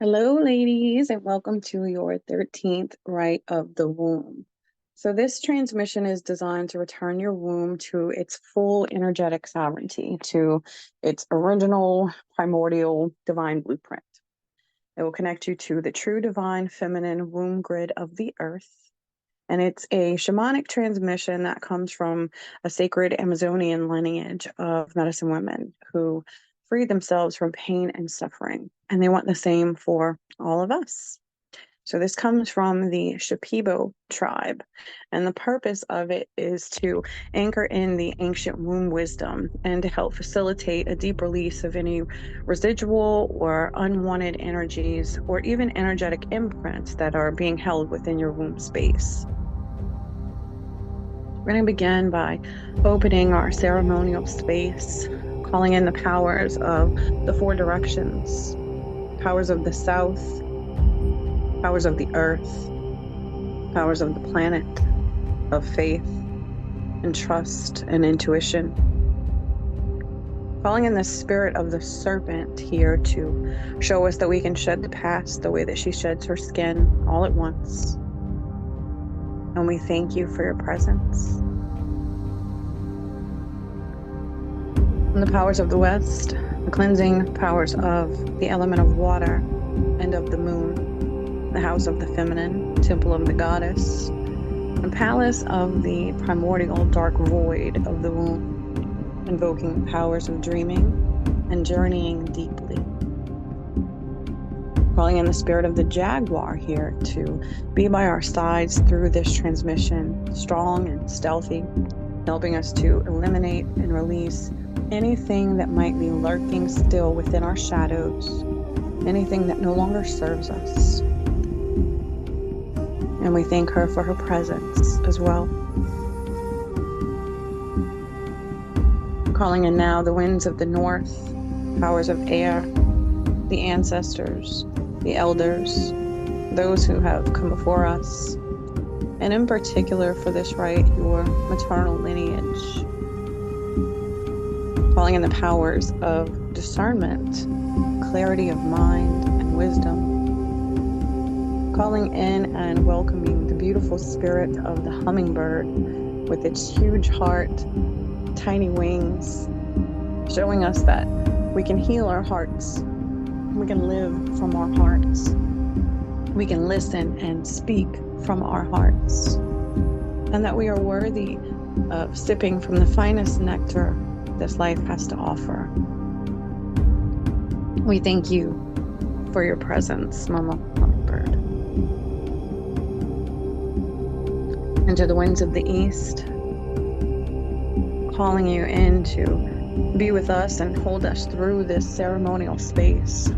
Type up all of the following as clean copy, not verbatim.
Hello, ladies, and welcome to your 13th Rite of the Womb. So, this transmission is designed to return your womb to its full energetic sovereignty, to its original, primordial, divine blueprint. It will connect you to the true divine feminine womb grid of the earth. And it's a shamanic transmission that comes from a sacred Amazonian lineage of medicine women who freed themselves from pain and suffering. And they want the same for all of us. So this comes from the Shipibo tribe. And the purpose of it is to anchor in the ancient womb wisdom and to help facilitate a deep release of any residual or unwanted energies or even energetic imprints that are being held within your womb space. We're going to begin by opening our ceremonial space, calling in the powers of the four directions, powers of the south, powers of the earth, powers of the planet, of faith and trust and intuition. Calling in the spirit of the serpent here to show us that we can shed the past the way that she sheds her skin all at once. And we thank you for your presence. And the powers of the west, the cleansing powers of the element of water and of the moon, the house of the feminine, temple of the goddess, the palace of the primordial dark void of the womb, invoking the powers of dreaming and journeying deeply. Calling in the spirit of the jaguar here to be by our sides through this transmission, strong and stealthy, helping us to eliminate and release anything that might be lurking still within our shadows, anything that no longer serves us. And we thank her for her presence as well. Calling in now the winds of the north, powers of air, the ancestors, the elders, those who have come before us, and in particular for this rite, your maternal lineage. Calling in the powers of discernment, clarity of mind, and wisdom. Calling in and welcoming the beautiful spirit of the hummingbird with its huge heart, tiny wings, showing us that we can heal our hearts. We can live from our hearts. We can listen and speak from our hearts. And that we are worthy of sipping from the finest nectar this life has to offer. We thank you for your presence, Mama Hummingbird. And to the winds of the east, calling you in to be with us and hold us through this ceremonial space.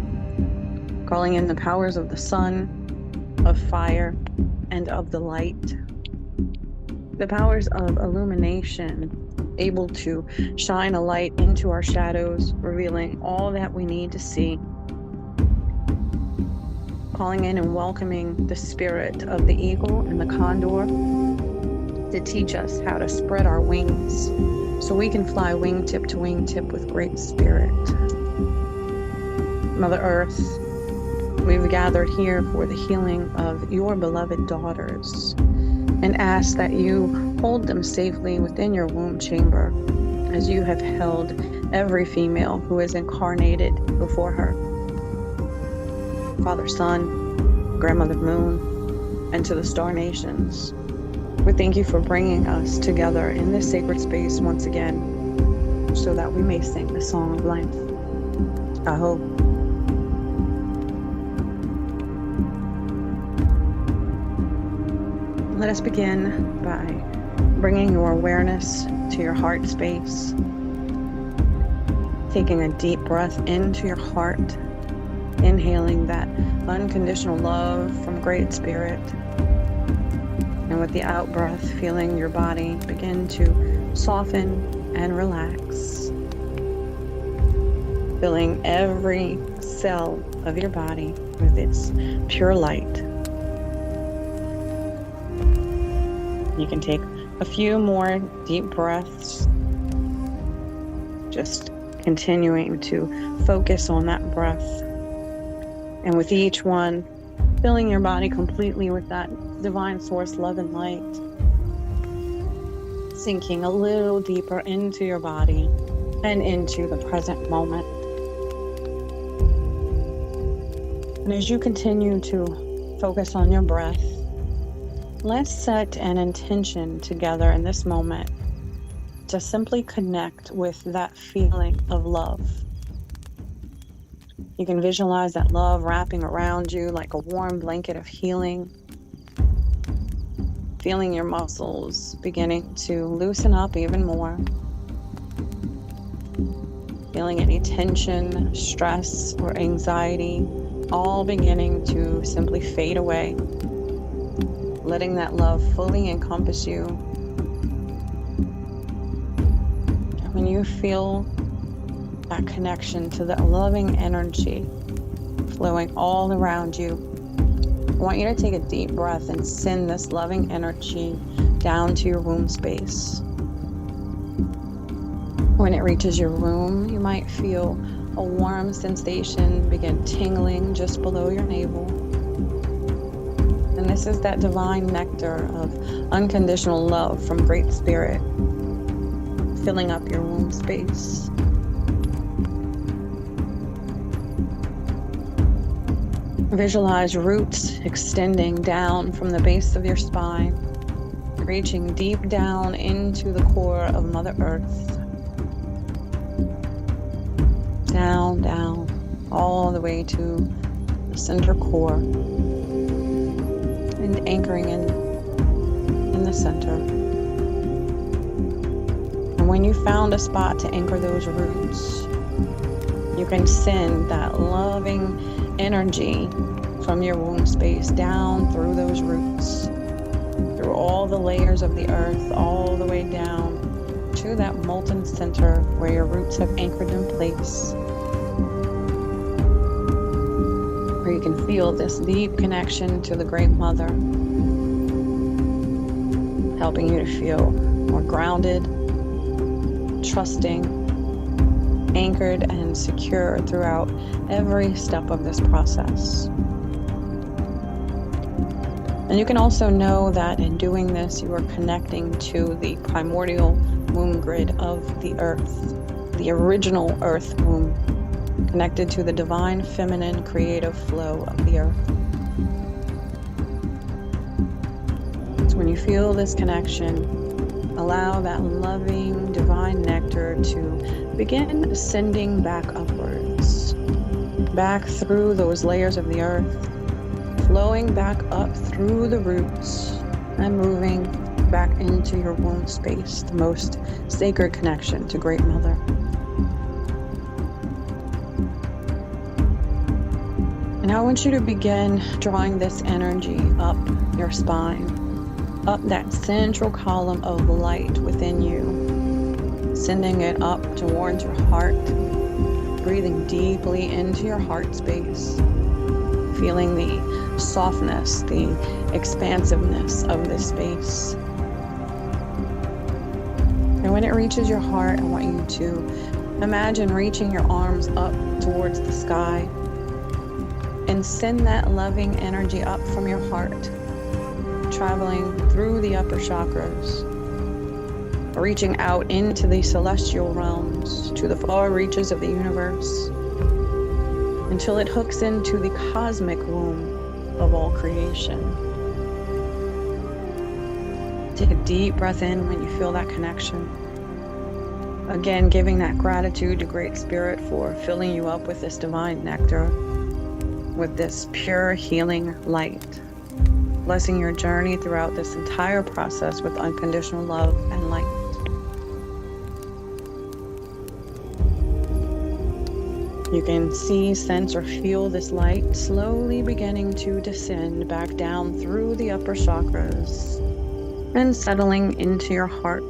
Calling in the powers of the sun, of fire, and of the light. The powers of illumination, able to shine a light into our shadows, revealing all that we need to see. Calling in and welcoming the spirit of the eagle and the condor to teach us how to spread our wings so we can fly wingtip to wingtip with great spirit. Mother Earth, we've gathered here for the healing of your beloved daughters and ask that you hold them safely within your womb chamber as you have held every female who is incarnated before her. Father Sun, Grandmother Moon, and to the star nations, we thank you for bringing us together in this sacred space once again so that we may sing the song of life. Aho. Let us begin by bringing your awareness to your heart space, taking a deep breath into your heart, inhaling that unconditional love from Great Spirit, and with the out breath, feeling your body begin to soften and relax, filling every cell of your body with its pure light. You can take a few more deep breaths, just continuing to focus on that breath. And with each one, filling your body completely with that divine source, love and light, sinking a little deeper into your body and into the present moment. And as you continue to focus on your breath, let's set an intention together in this moment to simply connect with that feeling of love. You can visualize that love wrapping around you like a warm blanket of healing, feeling your muscles beginning to loosen up even more, feeling any tension, stress, or anxiety all beginning to simply fade away, letting that love fully encompass you. And when you feel that connection to that loving energy flowing all around you, I want you to take a deep breath and send this loving energy down to your womb space. When it reaches your womb, you might feel a warm sensation begin tingling just below your navel. And this is that divine nectar of unconditional love from Great Spirit, filling up your womb space. Visualize roots extending down from the base of your spine, reaching deep down into the core of Mother Earth. Down, all the way to the center core, and anchoring in the center. And when you found a spot to anchor those roots, you can send that loving energy from your womb space down through those roots, through all the layers of the earth, all the way down to that molten center where your roots have anchored in place, where you can feel this deep connection to the Great Mother, helping you to feel more grounded, trusting, anchored, and secure throughout every step of this process. And you can also know that in doing this, you are connecting to the primordial womb grid of the earth, the original earth womb, connected to the divine feminine creative flow of the earth. So when you feel this connection, allow that loving divine nectar to begin ascending back upwards, back through those layers of the earth, flowing back up through the roots and moving back into your womb space, the most sacred connection to Great Mother. And I want you to begin drawing this energy up your spine, up that central column of light within you, sending it up towards your heart, breathing deeply into your heart space, feeling the softness, the expansiveness of this space. And when it reaches your heart, I want you to imagine reaching your arms up towards the sky and send that loving energy up from your heart, traveling through the upper chakras, reaching out into the celestial realms, to the far reaches of the universe, until it hooks into the cosmic womb of all creation. Take a deep breath in when you feel that connection. Again, giving that gratitude to Great Spirit for filling you up with this divine nectar, with this pure healing light, blessing your journey throughout this entire process with unconditional love and light. You can see, sense, or feel this light slowly beginning to descend back down through the upper chakras and settling into your heart.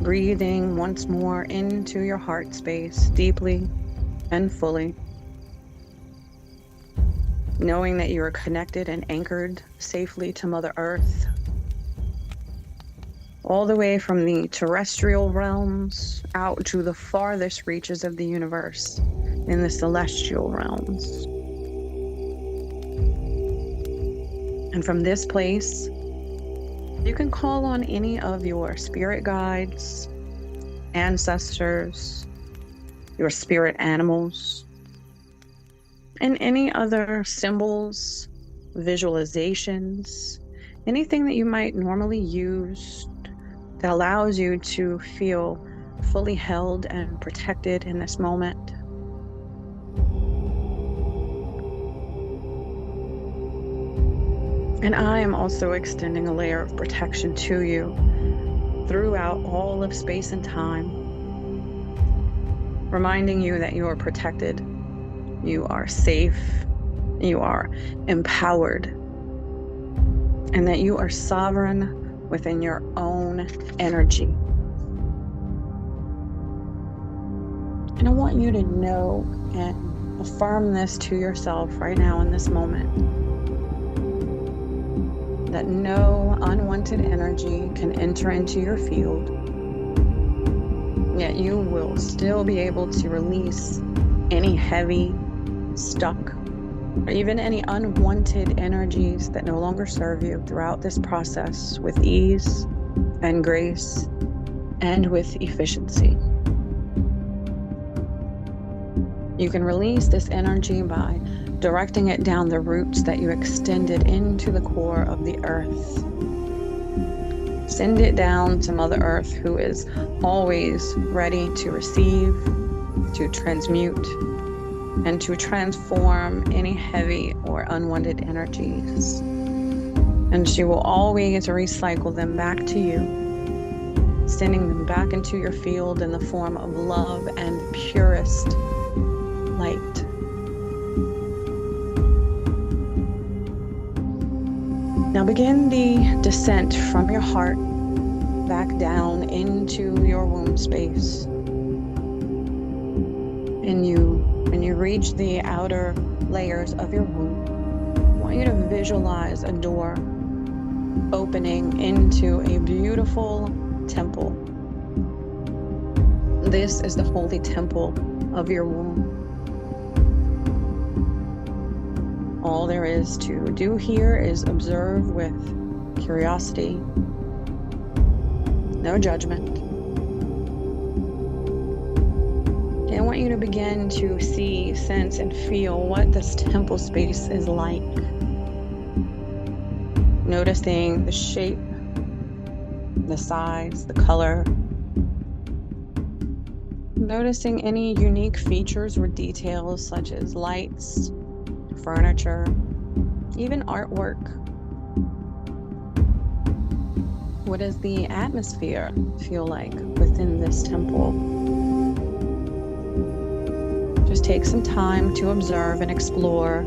Breathing once more into your heart space deeply and fully, knowing that you are connected and anchored safely to Mother Earth, all the way from the terrestrial realms out to the farthest reaches of the universe in the celestial realms. And from this place, you can call on any of your spirit guides, ancestors, your spirit animals, and any other symbols, visualizations, anything that you might normally use that allows you to feel fully held and protected in this moment. And I am also extending a layer of protection to you throughout all of space and time, reminding you that you are protected, you are safe, you are empowered, and that you are sovereign within your own energy. And I want you to know and affirm this to yourself right now in this moment, that no unwanted energy can enter into your field, yet you will still be able to release any heavy, stuck, or even any unwanted energies that no longer serve you throughout this process with ease and grace and with efficiency. You can release this energy by directing it down the roots that you extended into the core of the earth. Send it down to Mother Earth, who is always ready to receive, to transmute, and to transform any heavy or unwanted energies. And she will always recycle them back to you, sending them back into your field in the form of love and purest light. Now begin the descent from your heart back down into your womb space. And when you reach the outer layers of your womb, I want you to visualize a door opening into a beautiful temple. This is the holy temple of your womb. All there is to do here is observe with curiosity, no judgment. And I want you to begin to see, sense, and feel what this temple space is like. Noticing the shape, the size, the color. Noticing any unique features or details such as lights, furniture, even artwork. What does the atmosphere feel like within this temple? Just take some time to observe and explore,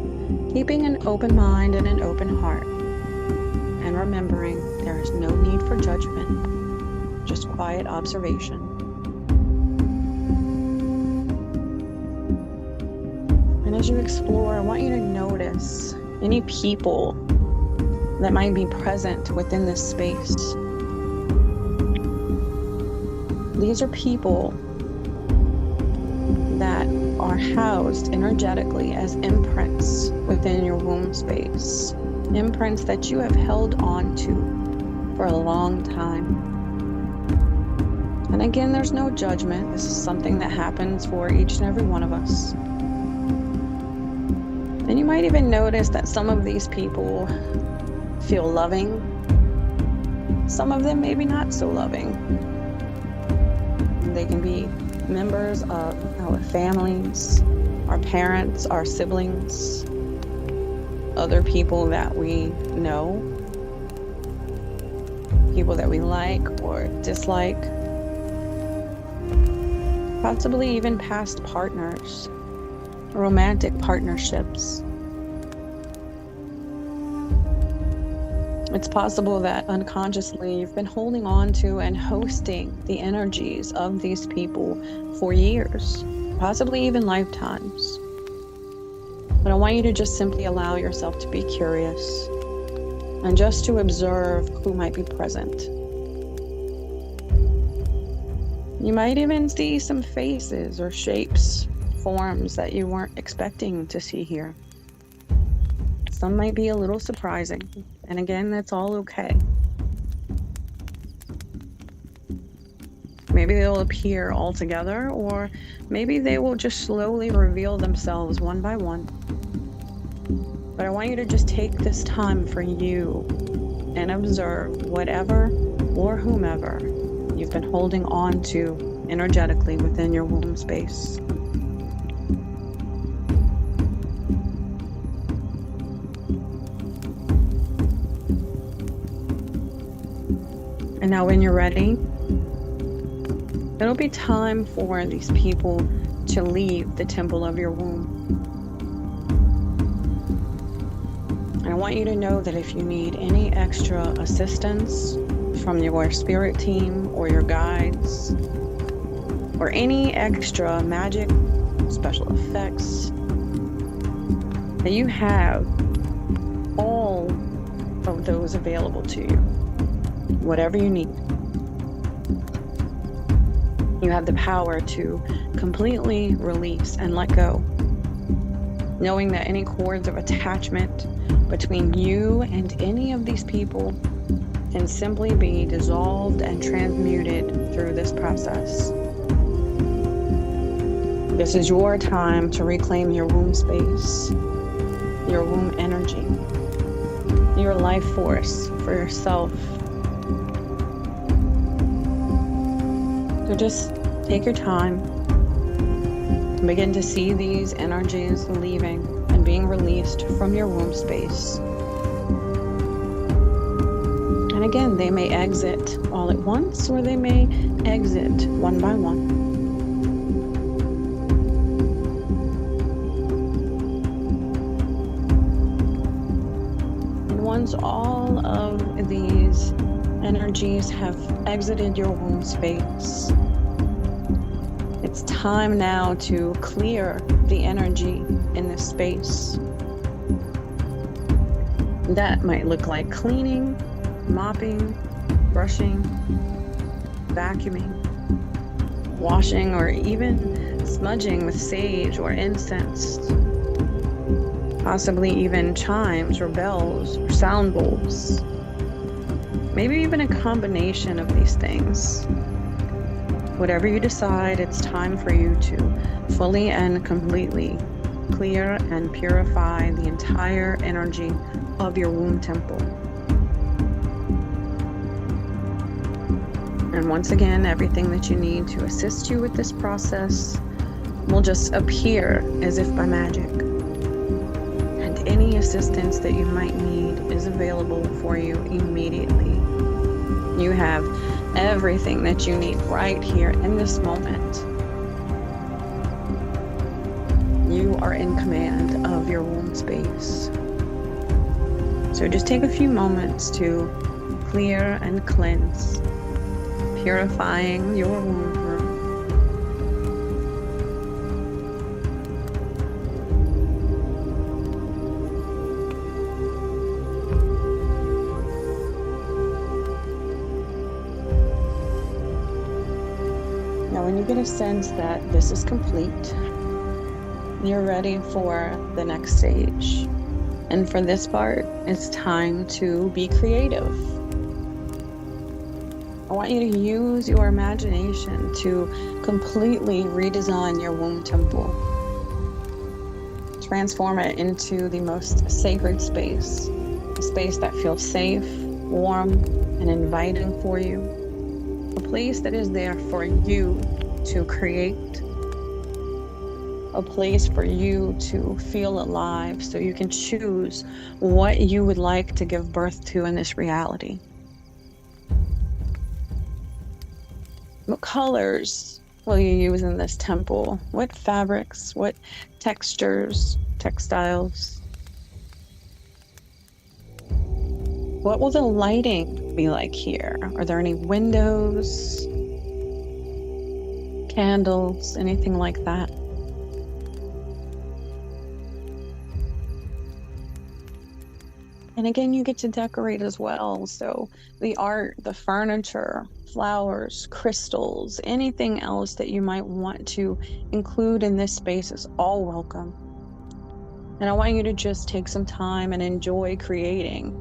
keeping an open mind and an open heart, and remembering there is no need for judgment, just quiet observation. And as you explore, I want you to notice any people that might be present within this space. These are people that are housed energetically as imprints within your womb space. Imprints that you have held on to for a long time. And again, there's no judgment. This is something that happens for each and every one of us. And you might even notice that some of these people feel loving. Some of them maybe not so loving. They can be members of our families, our parents, our siblings, other people that we know, people that we like or dislike, possibly even past partners, romantic partnerships. It's possible that unconsciously you've been holding on to and hosting the energies of these people for years, possibly even lifetimes. But I want you to just simply allow yourself to be curious and just to observe who might be present. You might even see some faces or shapes, forms that you weren't expecting to see here. Some might be a little surprising. And again, that's all okay. Maybe they'll appear all together, or maybe they will just slowly reveal themselves one by one. But I want you to just take this time for you and observe whatever or whomever you've been holding on to energetically within your womb space. And now when you're ready, it'll be time for these people to leave the temple of your womb. And I want you to know that if you need any extra assistance from your spirit team or your guides, or any extra magic, special effects, that you have all of those available to you, whatever you need. You have the power to completely release and let go, knowing that any cords of attachment between you and any of these people can simply be dissolved and transmuted through this process. This is your time to reclaim your womb space, your womb energy, your life force for yourself. So just take your time and begin to see these energies leaving and being released from your womb space. And again, they may exit all at once, or they may exit one by one. And once all of these energies have exited your womb space, it's time now to clear the energy in this space. That might look like cleaning, mopping, brushing, vacuuming, washing, or even smudging with sage or incense. Possibly even chimes or bells or sound bowls. Maybe even a combination of these things. Whatever you decide, it's time for you to fully and completely clear and purify the entire energy of your womb temple. And once again, everything that you need to assist you with this process will just appear as if by magic. And any assistance that you might need is available for you immediately. You have everything that you need right here in this moment. You are in command of your womb space. So just take a few moments to clear and cleanse, purifying your womb room. Now, when you get a sense that this is complete, you're ready for the next stage. And for this part, it's time to be creative. I want you to use your imagination to completely redesign your womb temple. Transform it into the most sacred space, a space that feels safe, warm, and inviting for you. A place that is there for you to create. A place for you to feel alive so you can choose what you would like to give birth to in this reality. What colors will you use in this temple? What fabrics? What textures, textiles? What will the lighting be like here? Are there any windows, candles, anything like that? And again, you get to decorate as well. So the art, the furniture, flowers, crystals, anything else that you might want to include in this space is all welcome. And I want you to just take some time and enjoy creating,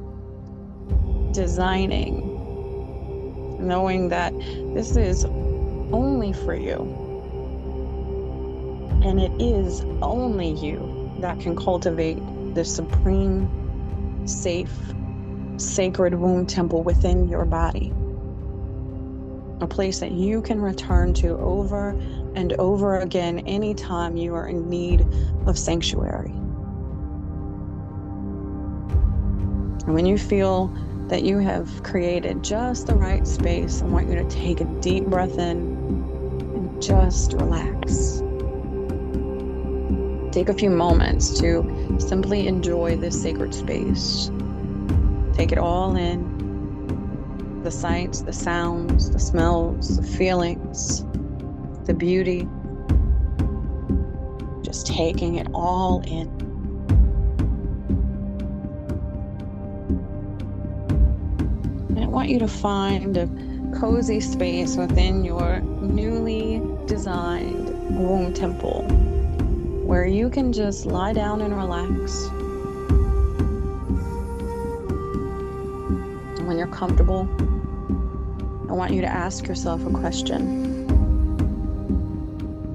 designing, knowing that this is only for you. And it is only you that can cultivate the supreme, safe, sacred womb temple within your body. A place that you can return to over and over again anytime you are in need of sanctuary. And when you feel that you have created just the right space, I want you to take a deep breath in and just relax. Take a few moments to simply enjoy this sacred space. Take it all in. The sights, the sounds, the smells, the feelings, the beauty. Just taking it all in. And I want you to find a cozy space within your newly designed womb temple where you can just lie down and relax. And when you're comfortable, I want you to ask yourself a question.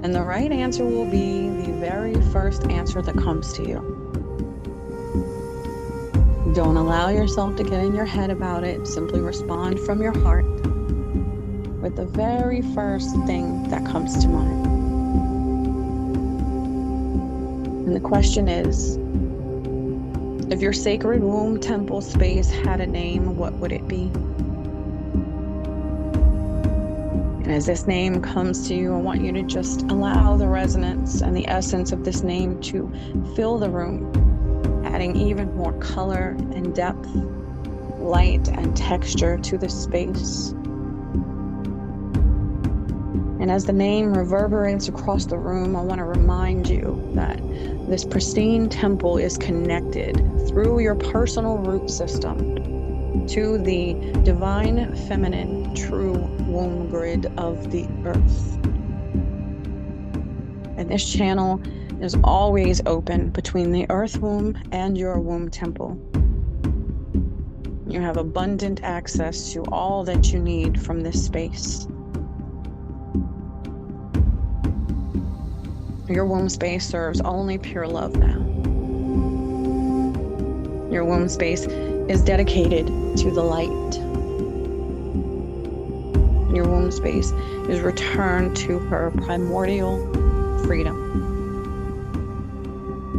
And the right answer will be the very first answer that comes to you. Don't allow yourself to get in your head about it. Simply respond from your heart with the very first thing that comes to mind. And the question is, if your sacred womb temple space had a name, what would it be? And as this name comes to you, I want you to just allow the resonance and the essence of this name to fill the room, adding even more color and depth, light and texture to the space. And as the name reverberates across the room, I want to remind you that this pristine temple is connected through your personal root system to the divine feminine true womb grid of the earth. And this channel is always open between the earth womb and your womb temple. You have abundant access to all that you need from this space. Your womb space serves only pure love now. Your womb space is dedicated to the light. Your womb space is returned to her primordial freedom.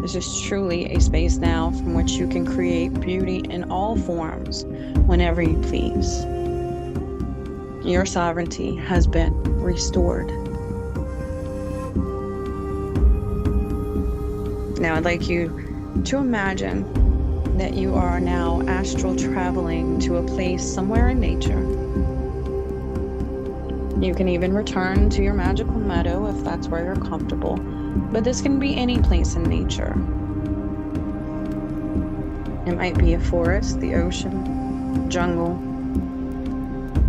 This is truly a space now from which you can create beauty in all forms whenever you please. Your sovereignty has been restored. Now I'd like you to imagine that you are now astral traveling to a place somewhere in nature. You can even return to your magical meadow if that's where you're comfortable, but this can be any place in nature. It might be a forest, the ocean, jungle,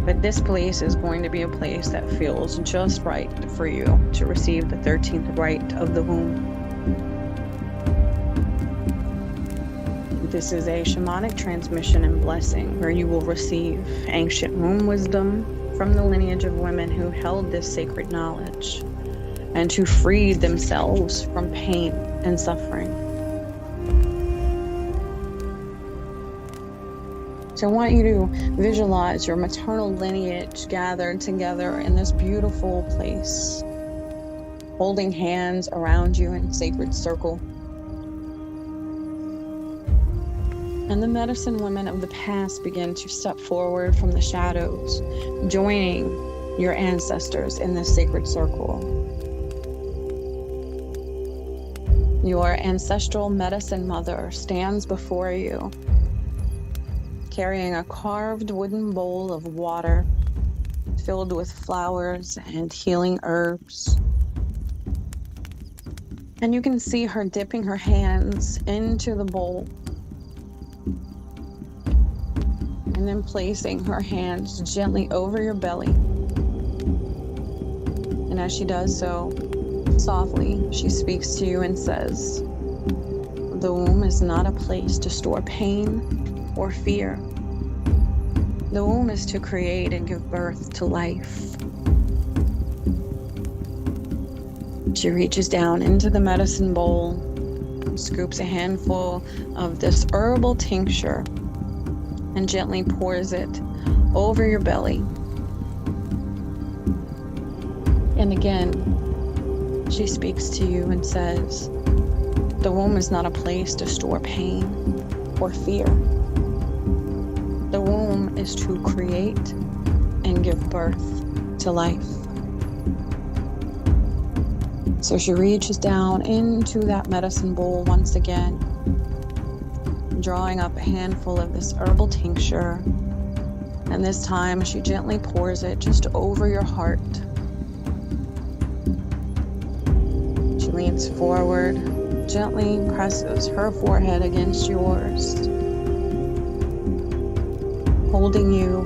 but this place is going to be a place that feels just right for you to receive the 13th Rite of the womb. This is a shamanic transmission and blessing where you will receive ancient womb wisdom from the lineage of women who held this sacred knowledge and who freed themselves from pain and suffering. So I want you to visualize your maternal lineage gathered together in this beautiful place, holding hands around you in sacred circle. And the medicine women of the past begin to step forward from the shadows, joining your ancestors in this sacred circle. Your ancestral medicine mother stands before you, carrying a carved wooden bowl of water filled with flowers and healing herbs. And you can see her dipping her hands into the bowl and then placing her hands gently over your belly. And as she does so, softly, she speaks to you and says, The womb is not a place to store pain or fear. The womb is to create and give birth to life. She reaches down into the medicine bowl, scoops a handful of this herbal tincture, and gently pours it over your belly. And again, she speaks to you and says, the womb is not a place to store pain or fear. The womb is to create and give birth to life. So she reaches down into that medicine bowl once again, drawing up a handful of this herbal tincture. And this time she gently pours it just over your heart. She leans forward, gently presses her forehead against yours, holding you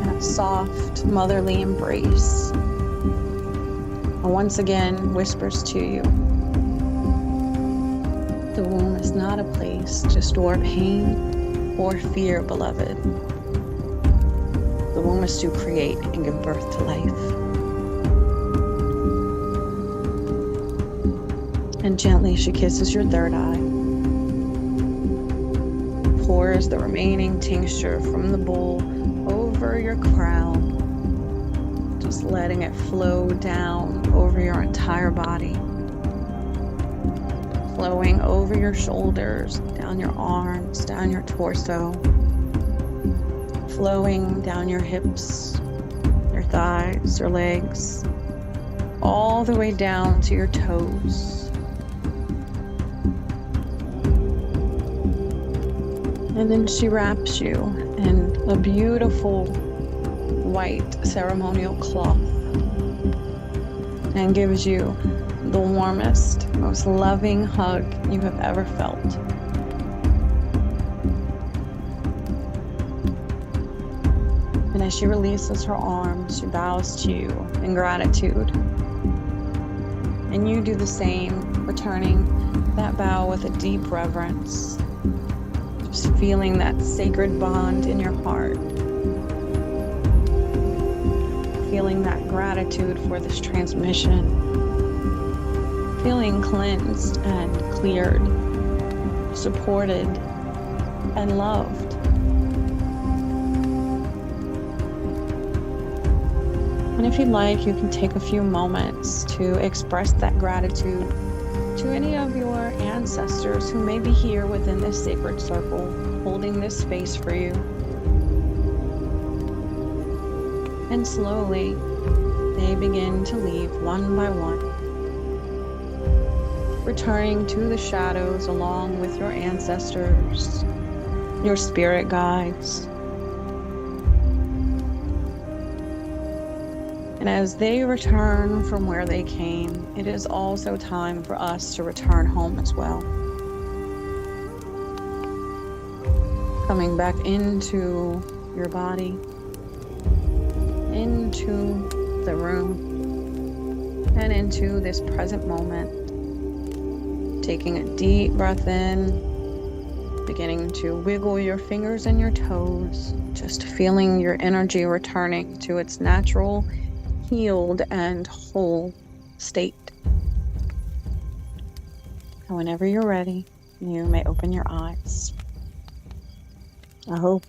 in a soft, motherly embrace. And once again whispers to you, the womb is not a place to store pain or fear, beloved. The womb is to create and give birth to life. And gently she kisses your third eye, pours the remaining tincture from the bowl over your crown, just letting it flow down over your entire body, flowing over your shoulders, down your arms, down your torso, flowing down your hips, your thighs, your legs, all the way down to your toes. And then she wraps you in a beautiful white ceremonial cloth and gives you the warmest, most loving hug you have ever felt. And as she releases her arms, she bows to you in gratitude. And you do the same, returning that bow with a deep reverence. Just feeling that sacred bond in your heart. Feeling that gratitude for this transmission. Feeling cleansed and cleared, supported and loved. And if you'd like, you can take a few moments to express that gratitude to any of your ancestors who may be here within this sacred circle, holding this space for you. And slowly, they begin to leave one by one, returning to the shadows along with your ancestors, your spirit guides. And as they return from where they came, it is also time for us to return home as well. Coming back into your body, into the room, and into this present moment. Taking a deep breath in, beginning to wiggle your fingers and your toes, just feeling your energy returning to its natural, healed and whole state. And whenever you're ready, you may open your eyes. I hope